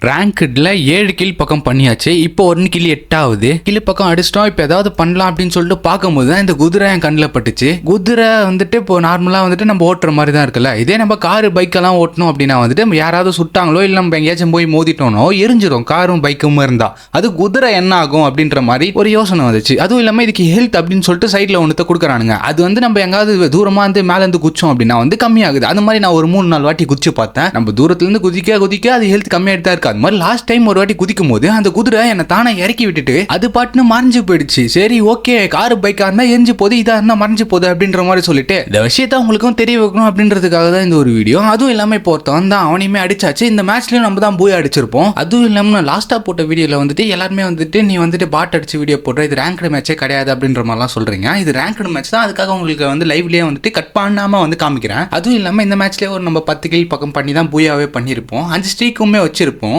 ரேங்க்ல 7 kill பக்கம் பண்ணியாச்சு. இப்போ 1 கில் 8 ஆகுது. கில் பக்கம் அடிச்சிட்டோம். இப்போ ஏதாவது பண்ணலாம் அப்படின்னு சொல்லிட்டு பார்க்கும்போது தான் இந்த குதிரை என் கண்ணில் பட்டுச்சு. குதிரை வந்துட்டு இப்போ நார்மலாக வந்துட்டு நம்ம ஓட்டுற மாதிரி தான் இருக்குல்ல. இதே நம்ம காரு பைக்கெல்லாம் ஓட்டணும் அப்படின்னா வந்துட்டு யாராவது சுட்டாங்களோ இல்லை நம்ம எங்கேயாச்சும் போய் மோதிட்டோனோ எரிஞ்சிடும் காரும் பைக்கும் இருந்தா. அது குதிரை என்ன ஆகும் அப்படின்ற மாதிரி ஒரு யோசனை வந்துச்சு. அதுவும் இல்லாமல் இதுக்கு ஹெல்த் அப்படின்னு சொல்லிட்டு சைடில் ஒன்று கொடுக்குறானுங்க. அது வந்து நம்ம எங்காவது தூரமாக வந்து மேலே இருந்து குச்சோம் அப்படின்னா வந்து கம்மியாகுது. அது மாதிரி நான் ஒரு 3-4 வாட்டி குதிச்சு பார்த்தேன். நம்ம தூரத்துலேருந்து குதிக்க அது ஹெல்த் கம்மியாகிட்டு தான் இருக்கு. அது மாதிரி லாஸ்ட் டைம் ஒரு வாட்டி குதிக்கும் போது அந்த குதிரை என்ன தானே இறக்கி விட்டுட்டு அது பாட்டுன்னு மறைஞ்சு போயிடுச்சு. சரி ஓகே, காரு பைக்கா இருந்தா எரிஞ்சு போகுது, இதா இருந்தா மறைஞ்சு போகுது அப்படின்ற மாதிரி சொல்லிட்டு இந்த விஷயத்த உங்களுக்கும் தெரிய வைக்கணும் அப்படின்றதுக்காக தான் இந்த ஒரு வீடியோ. அதுவும் இல்லாம இப்போ ஒருத்தன் தான் அவனையுமே அடிச்சாச்சு. இந்த மேட்ச்லயும் நம்ம தான் போய் அடிச்சிருப்போம். அதுவும் இல்லாம லாஸ்டா போட்ட வீடியோல வந்துட்டு எல்லாருமே வந்துட்டு நீ வந்துட்டு பாட் அடிச்சு வீடியோ போடுற, இது ரேங்க்டு மேட்சே கிடையாது அப்படின்ற மாதிரிலாம் சொல்றீங்க. இது ரேங்க்டு மேட்ச் தான். அதுக்காக உங்களுக்கு வந்து லைவ்லயே வந்துட்டு கட் பண்ணாம வந்து காமிக்கிறேன். அதுவும் இல்லாம இந்த மேட்ச்லயே ஒரு நம்ம 10 கில் பக்கம் பண்ணி தான் பூயாவே பண்ணிருப்போம். 5 ஸ்ட்ரீக்குமே வச்சிருப்போம்.